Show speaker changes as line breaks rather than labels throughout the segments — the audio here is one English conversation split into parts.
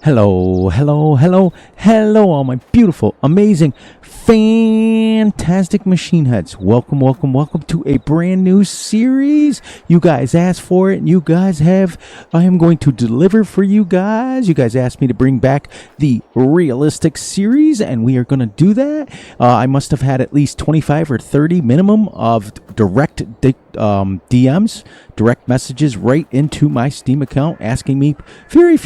Hello, hello, hello, hello, all my beautiful, amazing, fantastic machine heads. Welcome, welcome, welcome to a brand new series. You guys asked for it, and you guys have. I am going to deliver for you guys. You guys asked me to bring back the realistic series, and we are going to do that. I must have had at least 25 or 30 minimum of direct DMs, direct messages right into my Steam account asking me, Fury,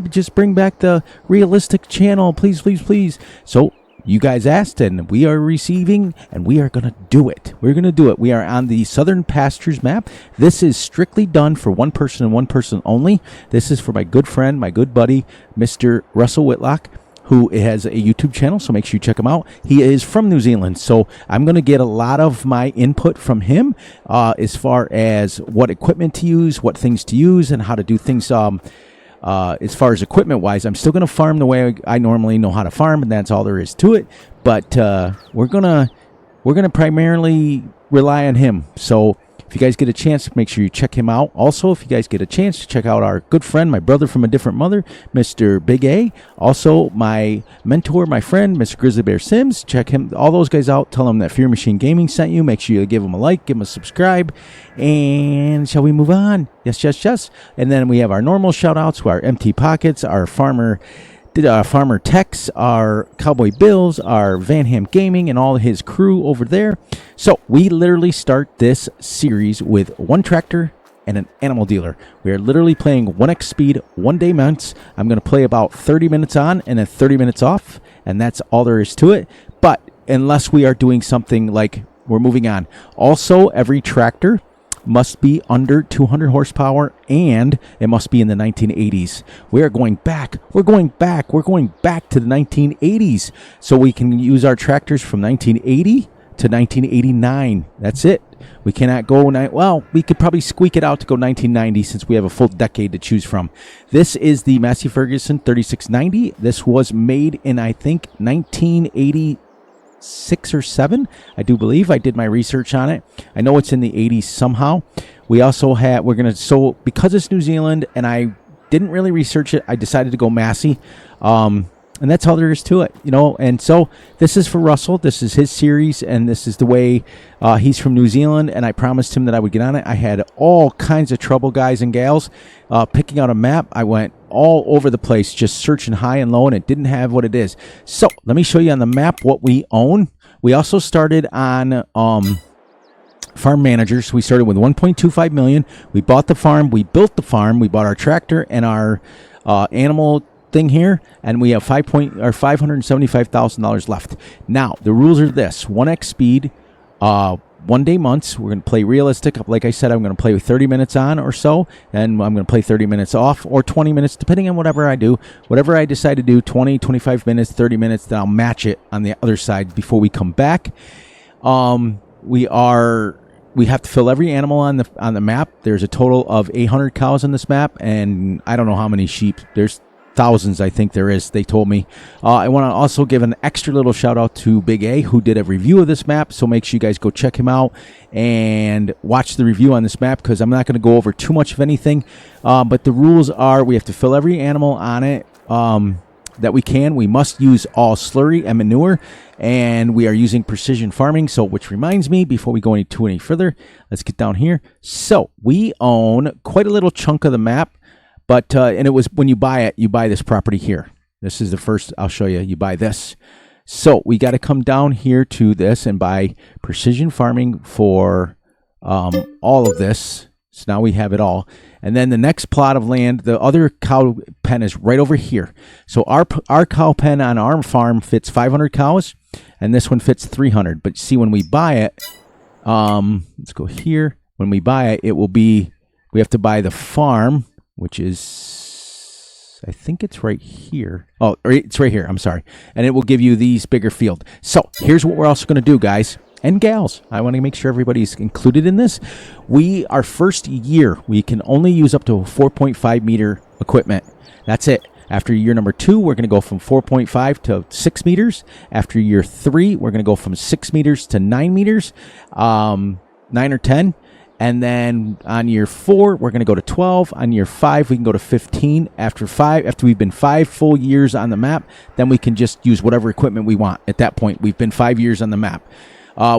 just bring back the realistic channel, please, please, please. So you guys asked, and we are receiving, and we are going to do it. We're going to do it. We are on the Southern Pastures map. This is strictly done for one person and one person only. This is for my good friend, my good buddy, Mr. Russell Whitlock, who has a YouTube channel, so make sure you check him out. He is from New Zealand, so I'm going to get a lot of my input from him as far as what equipment to use, what things to use, and how to do things as far as equipment-wise. I'm still going to farm the way I normally know how to farm, and that's all there is to it. But we're gonna primarily rely on him. So if you guys get a chance, make sure you check him out. Also, if you guys get a chance to check out our good friend, my brother from a different mother, Mr. Big A. Also, my mentor, my friend, Mr. Grizzly Bear Sims. Check him, all those guys out. Tell them that Fear Machine Gaming sent you. Make sure you give them a like, give them a subscribe. And shall we move on? Yes, yes, yes. And then we have our normal shout-outs to our Empty Pockets, our Farmer Tex, our Cowboy Bills, our Van Ham Gaming, and all his crew over there. So we literally start this series with one tractor and an animal dealer. We are literally playing 1x speed, 1 day months. I'm going to play about 30 minutes on and then 30 minutes off, and that's all there is to it. But unless we are doing something like we're moving on. Also, every tractor must be under 200 horsepower, and it must be in the 1980s. We are going back. We're going back to the 1980s, so we can use our tractors from 1980 to 1989. That's it. We cannot go, well, we could probably squeak it out to go 1990 since we have a full decade to choose from. This is the Massey Ferguson 3690. This was made in, I think, 1986 or 7, I do believe. I did my research on it. I know it's in the 80s somehow. We also have, so because it's New Zealand and I didn't really research it, I decided to go Massey. And that's all there is to it, you know. And so this is for Russell. This is his series, and this is the way he's from New Zealand, and I promised him that I would get on it. I had all kinds of trouble, guys and gals, picking out a map. I went all over the place, just searching high and low, and it didn't have what it is. So let me show you on the map what we own. We also started on farm managers. We started with 1.25 million. We bought the farm. We built the farm. We bought our tractor and our animal thing here, and we have $575,000 left. Now the rules are this: 1x speed, 1 day months. We're going to play realistic. Like I said, I'm going to play with 30 minutes on or so, and I'm going to play 30 minutes off, or 20 minutes, depending on whatever I do. Whatever I decide to do, 20, 25 minutes, 30 minutes, then I'll match it on the other side before we come back. We have to fill every animal on the map. There's a total of 800 cows on this map, and I don't know how many sheep. There's thousands, I think there is, they told me. I want to also give an extra little shout out to Big A, who did a review of this map, so make sure you guys go check him out and watch the review on this map, because I'm not going to go over too much of anything, but the rules are we have to fill every animal on it that we can. We must use all slurry and manure, and we are using precision farming. So, which reminds me, before we go any further, let's get down here. So we own quite a little chunk of the map. But, and it was, when you buy this property here. This is the first, I'll show you, you buy this. So we got to come down here to this and buy precision farming for all of this. So now we have it all. And then the next plot of land, the other cow pen is right over here. So our cow pen on our farm fits 500 cows, and this one fits 300. But see, when we buy it, let's go here. When we buy it, it will be, we have to buy the farm, which is, I think it's right here. Oh, it's right here. I'm sorry. And it will give you these bigger field. So here's what we're also going to do, guys and gals. I want to make sure everybody's included in this. Our first year, we can only use up to 4.5 meter equipment. That's it. After year number 2, we're going to go from 4.5 to 6 meters. After year 3, we're going to go from 6 meters to 9 meters, 9 or 10. And then on year 4, we're going to go to 12. On year 5, we can go to 15. After we've been 5 full years on the map, then we can just use whatever equipment we want. At that point, we've been 5 years on the map.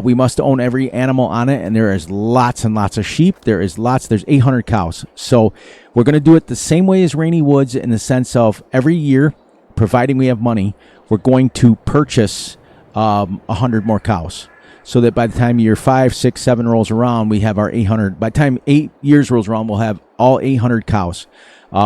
We must own every animal on it, and there is lots and lots of sheep. There's 800 cows. So we're going to do it the same way as Rainy Woods in the sense of every year, providing we have money, we're going to purchase 100 more cows. So that by the time year 5, 6, 7 rolls around, we have our 800. By the time 8 years rolls around, we'll have all 800 cows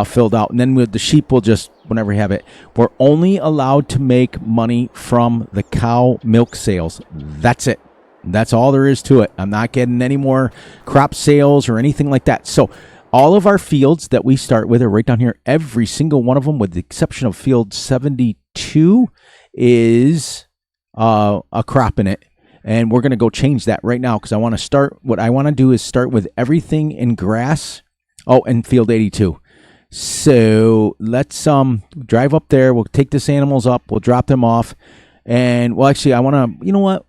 filled out. And then with the sheep, we'll just, whenever we have it, we're only allowed to make money from the cow milk sales. That's it. That's all there is to it. I'm not getting any more crop sales or anything like that. So all of our fields that we start with are right down here. Every single one of them, with the exception of field 72, is a crop in it. And we're going to go change that right now because I want to start. What I want to do is start with everything in grass. Oh, and field 82. So let's drive up there. We'll take this animals up. We'll drop them off. And, well, actually, I want to, you know what?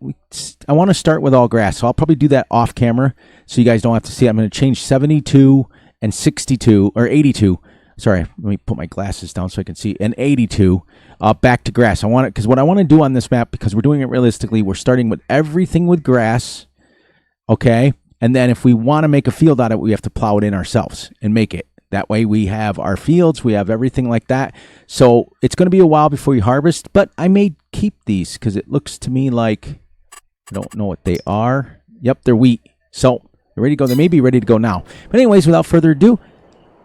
I want to start with all grass. So I'll probably do that off camera so you guys don't have to see it. I'm going to change 72 and 62, or 82. Sorry, let me put my glasses down so I can see. And 82 back to grass. I want it because what I want to do on this map, because we're doing it realistically, we're starting with everything with grass, okay? And then if we want to make a field out of it, we have to plow it in ourselves and make it. That way we have our fields, we have everything like that. So it's going to be a while before we harvest, but I may keep these because it looks to me like, I don't know what they are. Yep, they're wheat. So they're ready to go. They may be ready to go now. But anyways, without further ado,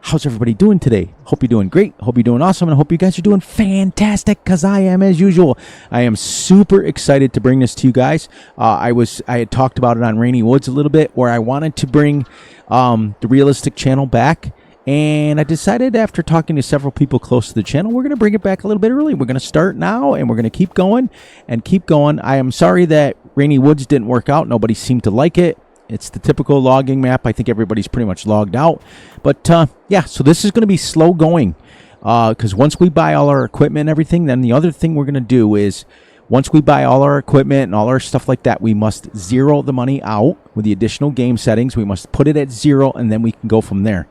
how's everybody doing today? Hope you're doing great. Hope you're doing awesome. And I hope you guys are doing fantastic because I am as usual. I am super excited to bring this to you guys. I had talked about it on Rainy Woods a little bit where I wanted to bring the realistic channel back. And I decided after talking to several people close to the channel, we're going to bring it back a little bit early. We're going to start now and we're going to keep going and keep going. I am sorry that Rainy Woods didn't work out. Nobody seemed to like it. It's the typical logging map. I think everybody's pretty much logged out. But yeah, so this is going to be slow going because once we buy all our equipment and everything, then the other thing we're going to do is once we buy all our equipment and all our stuff like that, we must zero the money out with the additional game settings. We must put it at 0 and then we can go from there.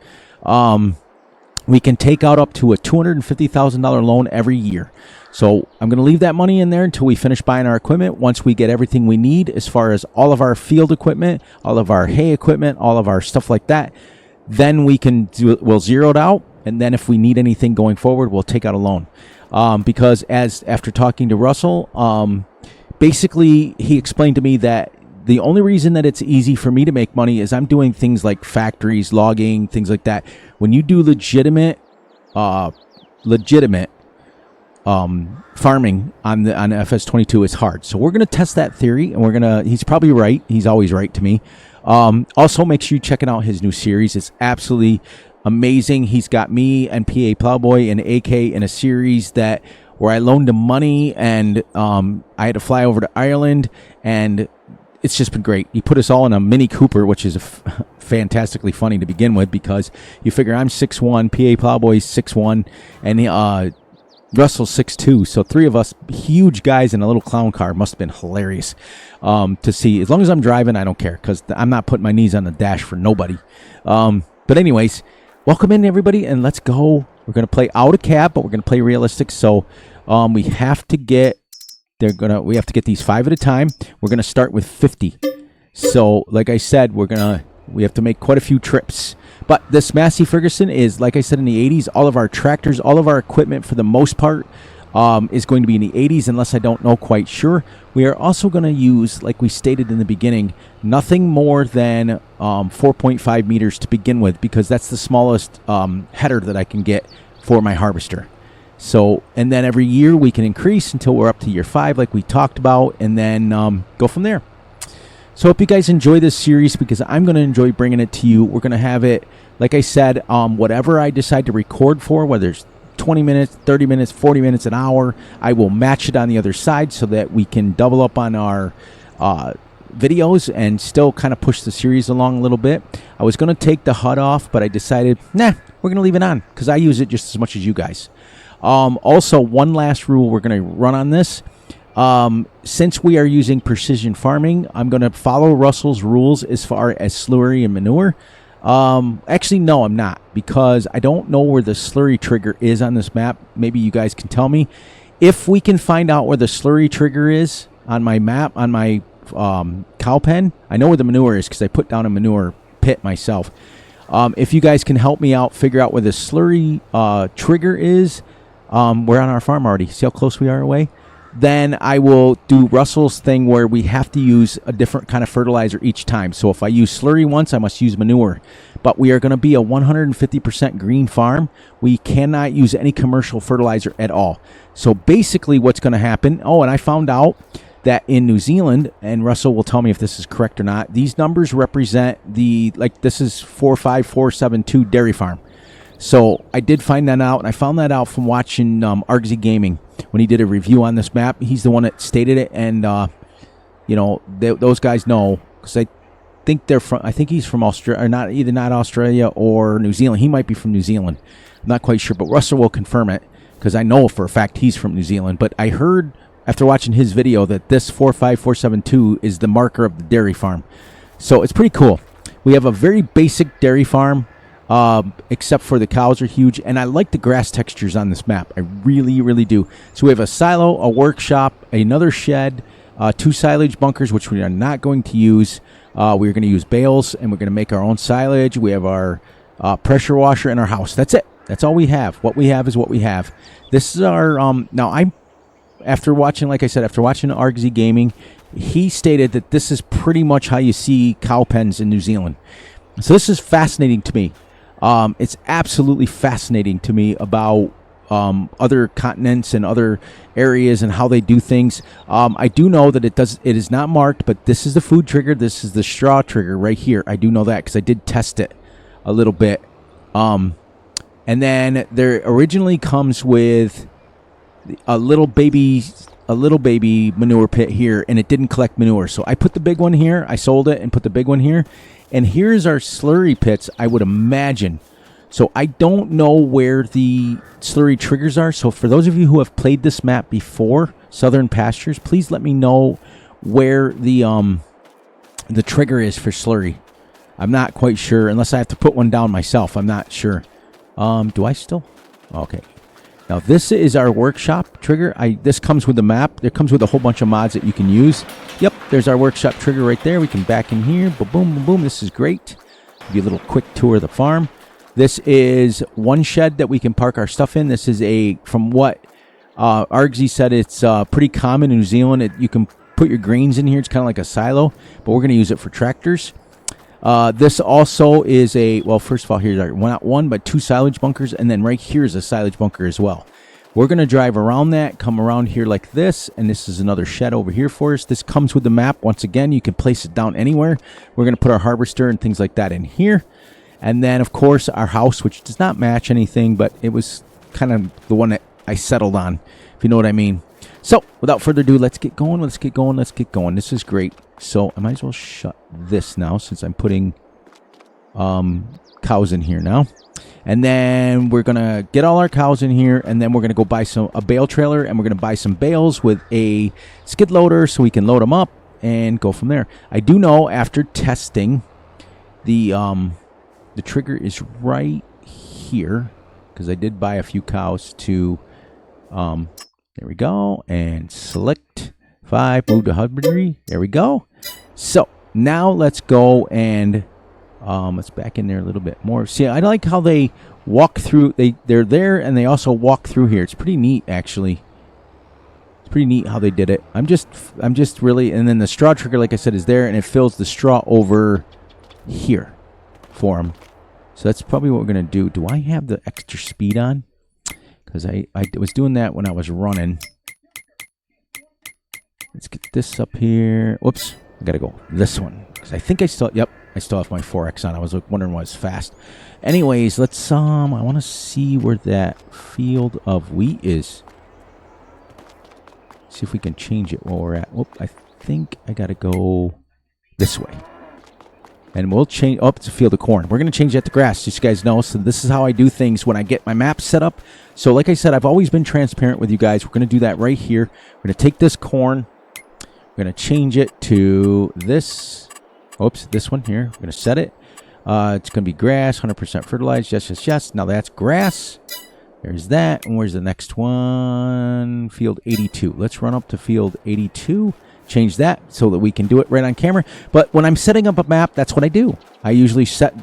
We can take out up to a $250,000 loan every year. So I'm going to leave that money in there until we finish buying our equipment. Once we get everything we need as far as all of our field equipment, all of our hay equipment, all of our stuff like that, then we'll zero it out. And then if we need anything going forward, we'll take out a loan. Because after talking to Russell, basically he explained to me that the only reason that it's easy for me to make money is I'm doing things like factories, logging, things like that. When you do legitimate farming on Fs22, it's hard. So we're going to test that theory, and he's probably right. He's always right to me. Also, make sure you check out his new series. It's absolutely amazing. He's got me and PA Plowboy and AK in a series where I loaned him money, and I had to fly over to Ireland, and it's just been great. He put us all in a Mini Cooper, which is fantastically funny to begin with because you figure I'm 6'1", PA Plowboy's 6'1", and Russell's 6'2". So 3 of us, huge guys in a little clown car. Must have been hilarious to see. As long as I'm driving, I don't care because I'm not putting my knees on the dash for nobody. But anyways, welcome in everybody, and let's go. We're going to play out of cab, but we're going to play realistic. So we have to get we have to get these 5 at a time. We're going to start with 50. So, like I said, we have to make quite a few trips. But this Massey Ferguson is, like I said, in the 80s. All of our tractors, all of our equipment, for the most part, is going to be in the 80s, unless I don't know quite sure. We are also going to use, like we stated in the beginning, nothing more than 4.5 meters to begin with, because that's the smallest header that I can get for my harvester. So, and then every year we can increase until we're up to year 5, like we talked about, and then go from there. So, hope you guys enjoy this series because I'm going to enjoy bringing it to you. We're going to have it, like I said, whatever I decide to record for, whether it's 20 minutes, 30 minutes, 40 minutes, an hour, I will match it on the other side so that we can double up on our videos and still kind of push the series along a little bit. I was going to take the HUD off, but I decided, nah, we're going to leave it on because I use it just as much as you guys. Also, one last rule we're going to run on this. Since we are using precision farming, I'm going to follow Russell's rules as far as slurry and manure. Actually, no, I'm not, because I don't know where the slurry trigger is on this map. Maybe you guys can tell me. If we can find out where the slurry trigger is on my map, on my cow pen, I know where the manure is because I put down a manure pit myself. If you guys can help me out, figure out where the slurry trigger is, we're on our farm already. See how close we are away? Then I will do Russell's thing where we have to use a different kind of fertilizer each time. So if I use slurry once, I must use manure. But we are going to be a 150% green farm. We cannot use any commercial fertilizer at all. So basically what's going to happen, oh, and I found out that in New Zealand, and Russell will tell me if this is correct or not, these numbers represent the, like this is 45472 dairy farm. So I did find that out, and I found that out from watching Argsy Gaming when he did a review on this map. He's the one that stated it, and you know, those guys know, because I think they're from. I think he's from Australia, or not, either not Australia or New Zealand. He might be from New Zealand. I'm not quite sure, but Russell will confirm it because I know for a fact he's from New Zealand. But I heard after watching his video that this 45472 is the marker of the dairy farm. So it's pretty cool. We have a very basic dairy farm. Except for the cows are huge, and I like the grass textures on this map. I really, really do. So we have a silo, a workshop, another shed, 2 silage bunkers, which we are not going to use. We're going to use bales, and we're going to make our own silage. We have our pressure washer and our house. That's it. That's all we have. What we have is what we have. This is our, now I'm, after watching, like I said, after watching Argsy Gaming, he stated that this is pretty much how you see cow pens in New Zealand. So this is fascinating to me. It's absolutely fascinating to me about other continents and other areas and how they do things. I do know that it is not marked, but this is the food trigger. This is the straw trigger right here. I do know that because I did test it a little bit. And then there originally comes with a little baby manure pit here, and it didn't collect manure. So I put the big one here. I sold it and put the big one here. And here's our slurry pits, I would imagine. So I don't know where the slurry triggers are. So for those of you who have played this map before, Southern Pastures, please let me know where the trigger is for slurry. I'm not quite sure, unless I have to put one down myself. I'm not sure. Do I still? Okay. Now this is our workshop trigger. This comes with the map. It comes with a whole bunch of mods that you can use. Yep, there's our workshop trigger right there. We can back in here. Boom, boom, boom, boom. This is great. Give you a little quick tour of the farm. This is one shed that we can park our stuff in. This is from what Argsy said, it's pretty common in New Zealand. You can put your grains in here. It's kind of like a silo, but we're going to use it for tractors. This also is well, first of all, here's our not one, but 2 silage bunkers, and then right here is a silage bunker as well. We're going to drive around that, come around here like this, and this is another shed over here for us. This comes with the map. Once again, you can place it down anywhere. We're going to put our harvester and things like that in here. And then, of course, our house, which does not match anything, but it was kind of the one that I settled on, if you know what I mean. So, without further ado, let's get going, let's get going, let's get going. This is great. So, I might as well shut this now since I'm putting cows in here now. And then we're going to get all our cows in here, and then we're going to go buy a bale trailer, and we're going to buy some bales with a skid loader so we can load them up and go from there. I do know after testing, the trigger is right here because I did buy a few cows to, there we go, and select 5, move to husbandry. There we go. So now let's go and let's back in there a little bit more. See, I like how they walk through. They're there and they also walk through here. It's pretty neat, actually. It's pretty neat how they did it. I'm just really, and then the straw trigger, like I said, is there, and it fills the straw over here for them. So that's probably what we're gonna do. Do I have the extra speed on? Because I was doing that when I was running. Let's get this up here. Whoops, I gotta go this one because I think I still. Yep. I still have my 4X on. I was wondering why it's fast. Anyways, let's I want to see where that field of wheat is. See if we can change it while we're at. Whoop, I think I got to go this way. And we'll change. Oh, it's a field of corn. We're going to change that to grass, just so you guys know. So this is how I do things when I get my map set up. So like I said, I've always been transparent with you guys. We're going to do that right here. We're going to take this corn. We're going to change it to this. Oops, this one here. We're going to set it. It's going to be grass, 100% fertilized. Yes, yes, yes. Now that's grass. There's that. And where's the next one? Field 82. Let's run up to field 82. Change that so that we can do it right on camera. But when I'm setting up a map, that's what I do. I usually set,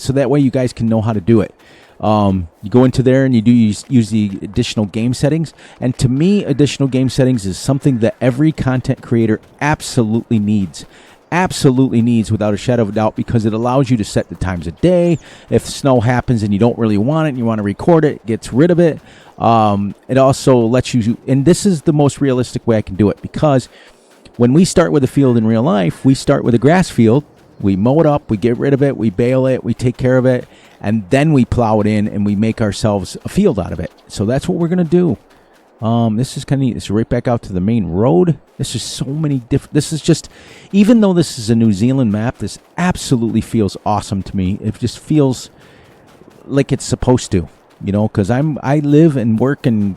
so that way you guys can know how to do it. You go into there and you do use the additional game settings. And to me, additional game settings is something that every content creator absolutely needs. Absolutely needs, without a shadow of a doubt, because it allows you to set the times of day. If snow happens and you don't really want it and you want to record it, it gets rid of it. It also lets you, and this is the most realistic way I can do it, because when we start with a field in real life, we start with a grass field. We mow it up, we get rid of it, we bale it, we take care of it, and then we plow it in and we make ourselves a field out of it. So that's what we're going to do. This is kind of neat. This is right back out to the main road. This is so many different. This is just, even though this is a New Zealand map, this absolutely feels awesome to me. It just feels like it's supposed to, you know, because I live and work in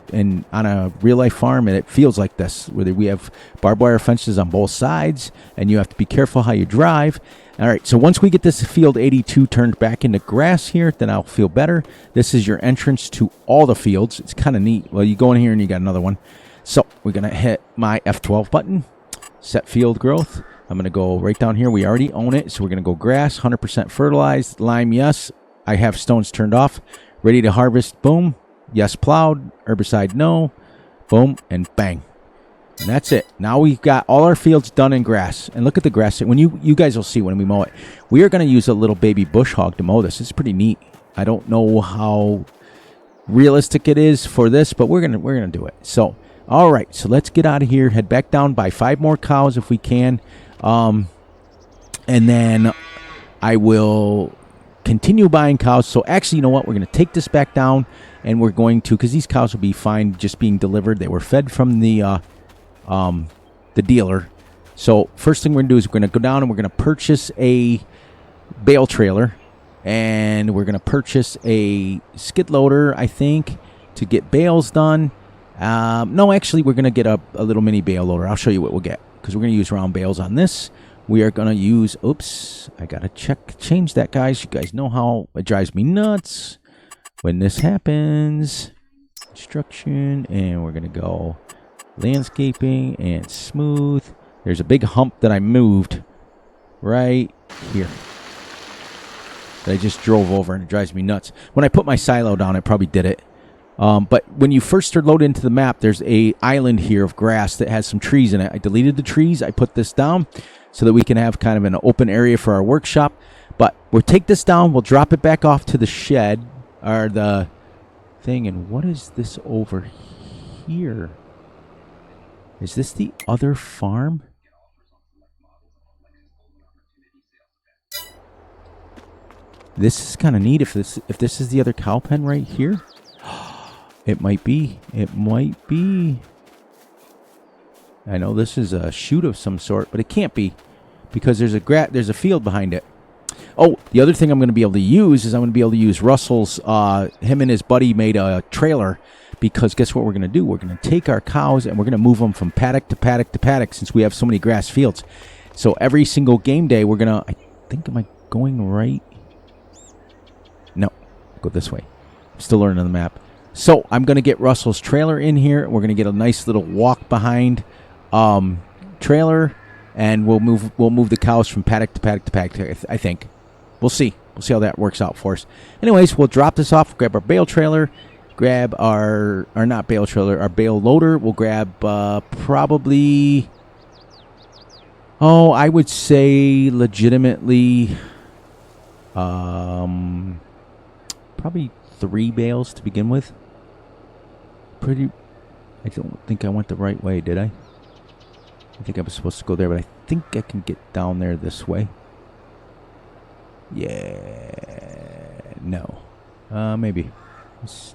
on a real life farm, and it feels like this, where we have barbed wire fences on both sides, and you have to be careful how you drive. All right, so once we get this field 82 turned back into grass here, then I'll feel better. This is your entrance to all the fields. It's kind of neat. Well, you go in here and you got another one. So we're going to hit my F12 button, set field growth. I'm going to go right down here. We already own it, so we're going to go grass, 100% fertilized. Lime, yes. I have stones turned off. Ready to harvest, boom. Yes, plowed. Herbicide, no. Boom, and bang. And that's it. Now we've got all our fields done in grass. And look at the grass. When you guys will see when we mow it. We are going to use a little baby bush hog to mow this. It's pretty neat. I don't know how realistic it is for this, but we're gonna do it. So, all right. So let's get out of here. Head back down, buy 5 more cows if we can, and then I will continue buying cows. So actually, you know what? We're going to take this back down, and we're going to, because these cows will be fine just being delivered. They were fed from the dealer. So first thing we're going to do is we're going to go down and we're going to purchase a bale trailer, and we're going to purchase a skid loader, I think, to get bales done. No, actually, we're going to get a little mini bale loader. I'll show you what we'll get, because we're going to use round bales on this. We are going to use, oops, I got to change that, guys. You guys know how it drives me nuts when this happens. Construction, and we're going to go landscaping and smooth. There's a big hump that I moved right here that I just drove over, and it drives me nuts. When I put my silo down, I probably did it. But when you first start loading into the map, there's a island here of grass that has some trees in it. I deleted the trees. I put this down so that we can have kind of an open area for our workshop. But we'll take this down. We'll drop it back off to the shed, or the thing. And what is this over here? Is this the other farm? This is kind of neat. If this is the other cow pen right here, it might be. It might be. I know this is a chute of some sort, but it can't be, because there's a field behind it. Oh, the other thing I'm going to be able to use is I'm going to be able to use Russell's. Him and his buddy made a trailer, because guess what we're going to do? We're going to take our cows and we're going to move them from paddock to paddock to paddock, since we have so many grass fields. So every single game day, we're going to, I think, am I going right? No, go this way. I'm still learning the map. So I'm going to get Russell's trailer in here. We're going to get a nice little walk behind trailer, and we'll move the cows from paddock to paddock to paddock, I think. We'll see. We'll see how that works out for us. Anyways, we'll drop this off, grab our bale trailer, grab our not bale trailer, our bale loader. We'll grab probably, I would say legitimately probably 3 bales to begin with. I don't think I went the right way, did I? I think I was supposed to go there, but I think I can get down there this way. Yeah, no, maybe.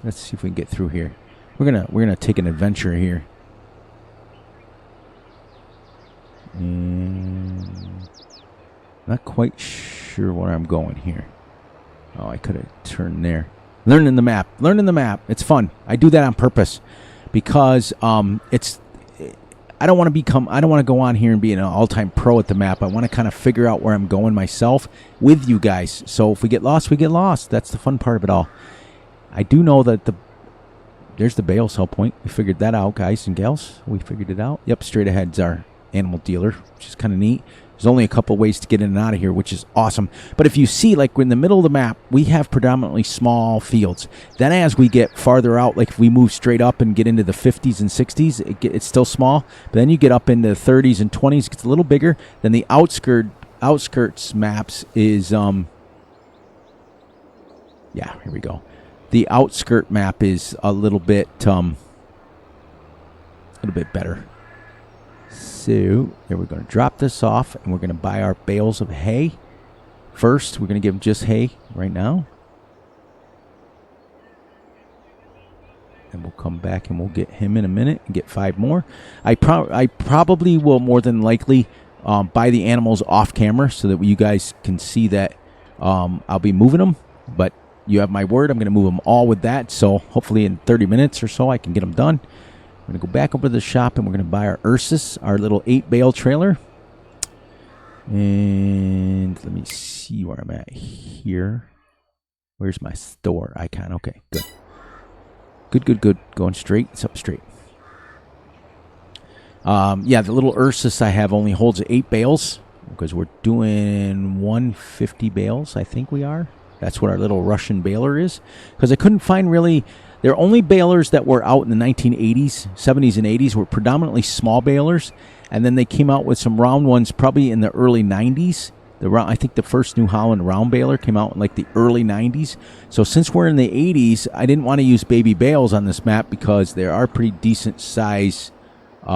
Let's see if we can get through here. We're gonna take an adventure here. And not quite sure where I'm going here. Oh, I could have turned there. Learning the map. Learning the map. It's fun. I do that on purpose because I don't want to go on here and be an all-time pro at the map. I want to kind of figure out where I'm going myself with you guys. So if we get lost, we get lost. That's the fun part of it all. I do know that there's the bale sell point. We figured that out, guys and gals. We figured it out. Yep, straight ahead's our animal dealer, which is kind of neat. There's only a couple ways to get in and out of here, which is awesome. But if you see, like, we're in the middle of the map, we have predominantly small fields. Then as we get farther out, like if we move straight up and get into the 50s and 60s, it's still small. But then you get up into the 30s and 20s, it gets a little bigger. Then the outskirts maps is, yeah, here we go. The outskirt map is a little bit better. So, here we're going to drop this off, and we're going to buy our bales of hay. First, we're going to give them just hay right now. And we'll come back and we'll get him in a minute and get 5 more. I probably will more than likely buy the animals off camera so that you guys can see that I'll be moving them. But you have my word, I'm going to move them all with that. So, hopefully in 30 minutes or so, I can get them done. We're going to go back over to the shop and we're going to buy our Ursus, our little 8-bale trailer. And let me see where I'm at here. Where's my store icon? Okay, good. Good. Going straight. It's up straight. Yeah, the little Ursus I have only holds 8 bales because we're doing 150 bales, I think we are. That's what our little Russian baler is. Because I couldn't find really... They're only balers that were out in the 1980s, 70s, and 80s were predominantly small balers, and then they came out with some round ones probably in the early 90s. I think the first New Holland round baler came out in like the early 90s. So since we're in the 80s, I didn't want to use baby bales on this map because there are pretty decent size, if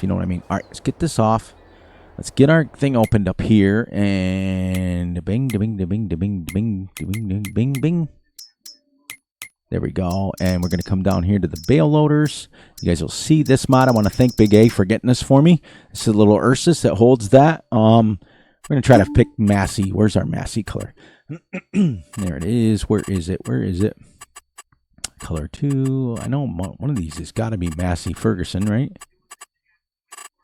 you know what I mean. All right, let's get this off. Let's get our thing opened up here, and bing, bing, bing, bing, bing, bing, bing, bing. There we go, and we're going to come down here to the bale loaders. You guys will see this mod. I want to thank Big A for getting this for me. This is a little Ursus that holds that. We're going to try to pick Massey. Where's our Massey color? There it is. Where is it? Color 2. I know one of these has got to be Massey Ferguson, right?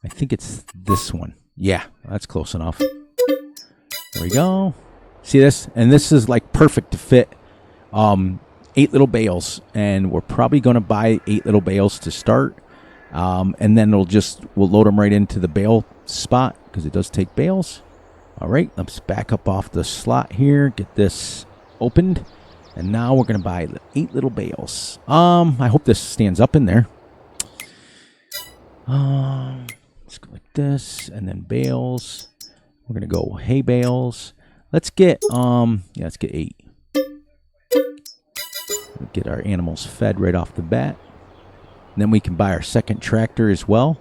I think it's this one. Yeah, that's close enough. There we go. See this? And this is like perfect to fit 8 little bales. And we're probably going to buy 8 little bales to start. And then we'll load them right into the bale spot because it does take bales. All right, let's back up off the slot here. Get this opened. And now we're going to buy 8 little bales. I hope this stands up in there. Let's go like this, and then bales. We're gonna go hay bales. Let's get let's get 8. We'll get our animals fed right off the bat. And then we can buy our second tractor as well,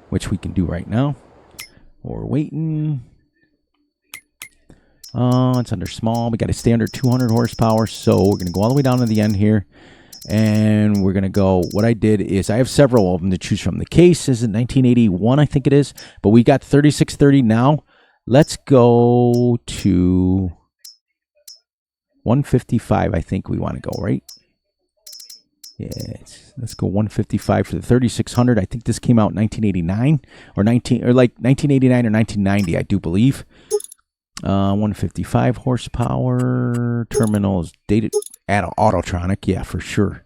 which we can do right now. We're waiting. It's under small. We got a standard 200 horsepower, so we're gonna go all the way down to the end here. And we're going to go, what I did is I have several of them to choose from. The case is in 1981, I think it is. But we got 3630 now. Let's go to 155, I think we want to go, right? Yes. Let's go 155 for the 3600. I think this came out in 1989 or 1989 or 1990, I do believe. 155 horsepower. Terminal is dated at Autotronic. Yeah, for sure.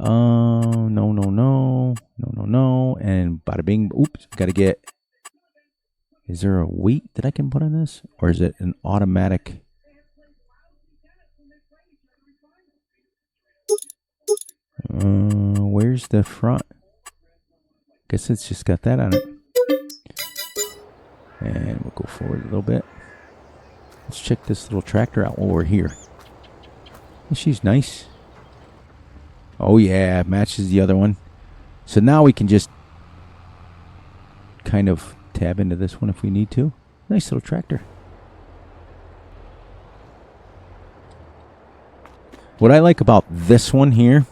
No. And bada bing. Oops. Got to get. Is there a weight that I can put on this? Or is it an automatic? Where's the front? Guess it's just got that on it. And we'll go forward a little bit. Let's check this little tractor out while we're here. She's nice. Oh yeah, matches the other one. So now we can just kind of tab into this one if we need to. Nice little tractor. What I like about this one here,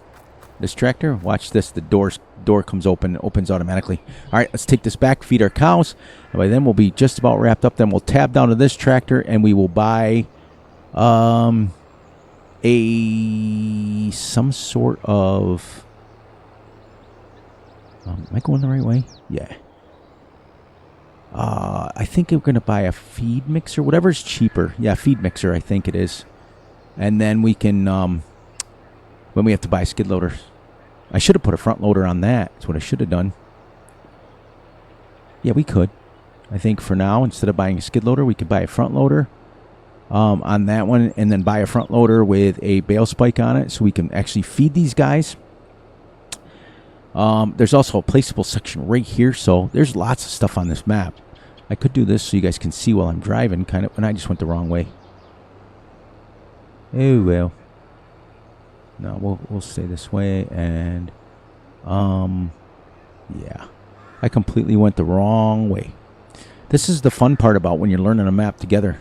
this tractor, watch this, the doors door comes open, it opens automatically. All right, let's take this back, feed our cows. And by then, we'll be just about wrapped up. Then we'll tab down to this tractor, and we will buy some sort of... am I going the right way? Yeah. I think we're going to buy a feed mixer, whatever's cheaper. Yeah, feed mixer, I think it is. And then we can, when we have to buy skid loaders. I should have put a front loader on that. That's what I should have done. Yeah, we could. I think for now, instead of buying a skid loader, we could buy a front loader on that one, and then buy a front loader with a bale spike on it so we can actually feed these guys. There's also a placeable section right here, so there's lots of stuff on this map. I could do this so you guys can see while I'm driving, kind of, and I just went the wrong way. Oh, well. No, we'll stay this way, and, yeah. I completely went the wrong way. This is the fun part about when you're learning a map together.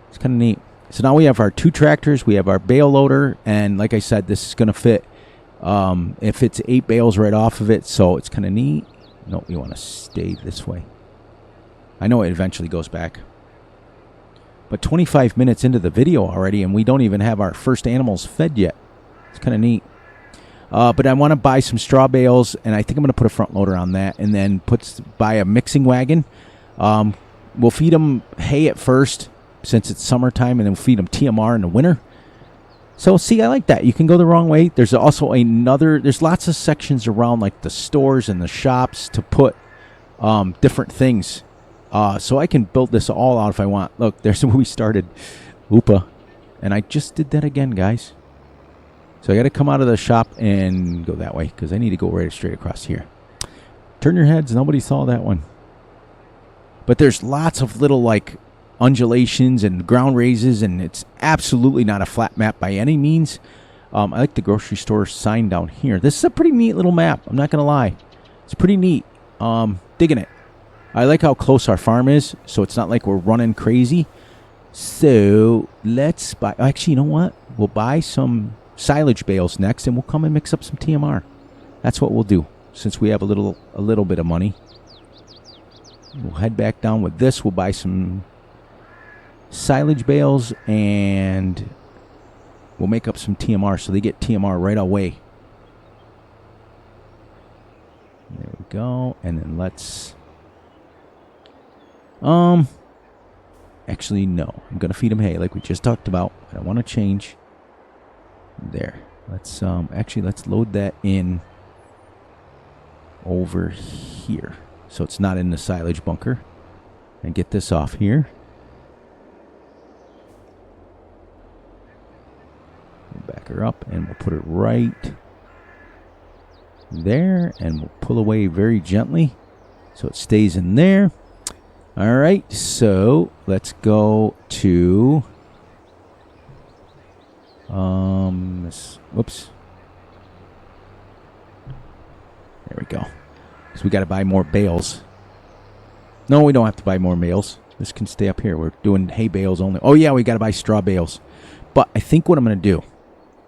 It's kind of neat. So now we have our 2 tractors, we have our bale loader, and like I said, this is going to fit. If it's 8 bales right off of it, so it's kind of neat. No, we want to stay this way. I know it eventually goes back. But 25 minutes into the video already, and we don't even have our first animals fed yet. It's kind of neat. But I want to buy some straw bales, and I think I'm going to put a front loader on that, and then buy a mixing wagon. We'll feed them hay at first, since it's summertime, and then we'll feed them TMR in the winter. So, see, I like that. You can go the wrong way. There's also there's lots of sections around, like the stores and the shops to put different things. So I can build this all out if I want. Look, there's where we started. Oopa. And I just did that again, guys. So I got to come out of the shop and go that way, because I need to go right straight across here. Turn your heads. Nobody saw that one. But there's lots of little, like, undulations and ground raises, and it's absolutely not a flat map by any means. I like the grocery store sign down here. This is a pretty neat little map. I'm not going to lie. It's pretty neat. Digging it. I like how close our farm is, so it's not like we're running crazy. So let's buy... Actually, you know what? We'll buy some silage bales next, and we'll come and mix up some TMR. That's what we'll do, since we have a little bit of money. We'll head back down with this. We'll buy some silage bales, and we'll make up some TMR so they get TMR right away. There we go. And then let's actually no, I'm gonna feed them hay like we just talked about. I don't want to change. There, let's let's load that in over here so it's not in the silage bunker, and get this off here. Back her up, and we'll put it right there, and we'll pull away very gently so it stays in there. All right, so let's go to whoops. There we go. So we got to buy more bales. No, we don't have to buy more bales. This can stay up here. We're doing hay bales only. Oh yeah, we got to buy straw bales. But I think what I'm going to do,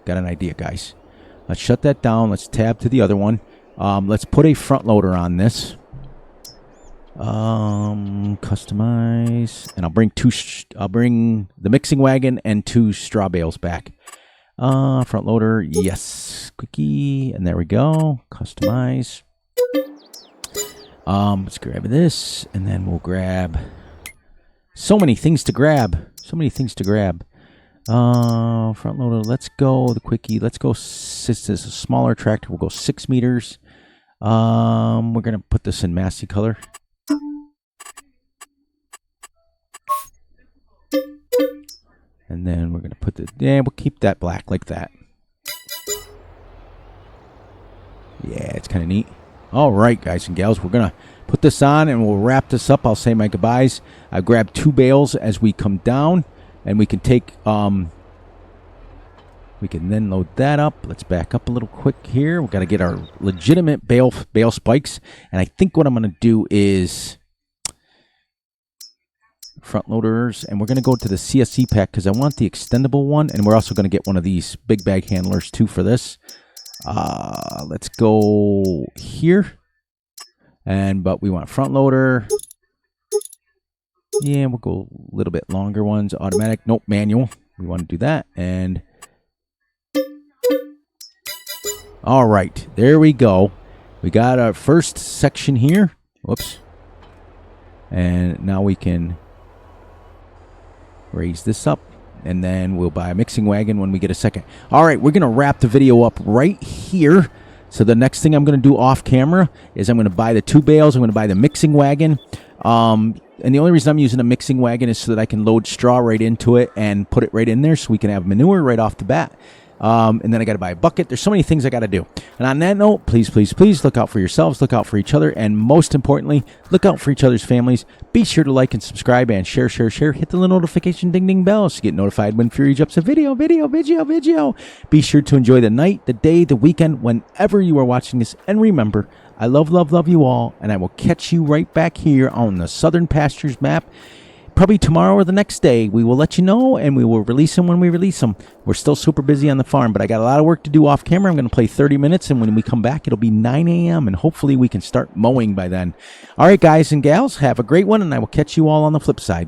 got an idea, guys. Let's shut that down. Let's tab to the other one. Let's put a front loader on this. Customize, and I'll bring the mixing wagon and 2 straw bales back. Front loader, yes, quickie, and there we go. Customize. Let's grab this, and then we'll grab so many things to grab. Front loader, let's go the quickie. Let's go, since this is a smaller tractor, we'll go 6 meters. We're gonna put this in Massey color. And then we're gonna put we'll keep that black like that. Yeah, it's kind of neat. All right, guys and gals, we're gonna put this on and we'll wrap this up. I'll say my goodbyes. I grabbed 2 bales as we come down, and we can take we can then load that up. Let's back up a little quick here. We've got to get our legitimate bale spikes, and I think what I'm gonna do is front loaders, and we're going to go to the CSC pack because I want the extendable one, and we're also going to get one of these big bag handlers too for this. Let's go here. But we want front loader. Yeah, we'll go a little bit longer ones. Automatic. Nope, manual. We want to do that. And all right, there we go. We got our first section here. Whoops. And now we can raise this up. And then we'll buy a mixing wagon when we get a second. All right, we're going to wrap the video up right here. So the next thing I'm going to do off camera is I'm going to buy the 2 bales. I'm going to buy the mixing wagon. And the only reason I'm using a mixing wagon is so that I can load straw right into it and put it right in there so we can have manure right off the bat. And then I got to buy a bucket. There's so many things I got to do. And on that note, please, please, please look out for yourselves, look out for each other, and most importantly, look out for each other's families. Be sure to like and subscribe and share. Hit the little notification ding bell so you get notified when Fury drops a video. Be sure to enjoy the night, the day, the weekend, whenever you are watching this. And remember, I love you all, and I will catch you right back here on the Southern Pastures map. Probably tomorrow or the next day. We will let you know, and we will release them when we release them. We're still super busy on the farm, but I got a lot of work to do off camera. I'm going to play 30 minutes, and when we come back, it'll be 9 a.m., and hopefully we can start mowing by then. All right, guys and gals, have a great one, and I will catch you all on the flip side.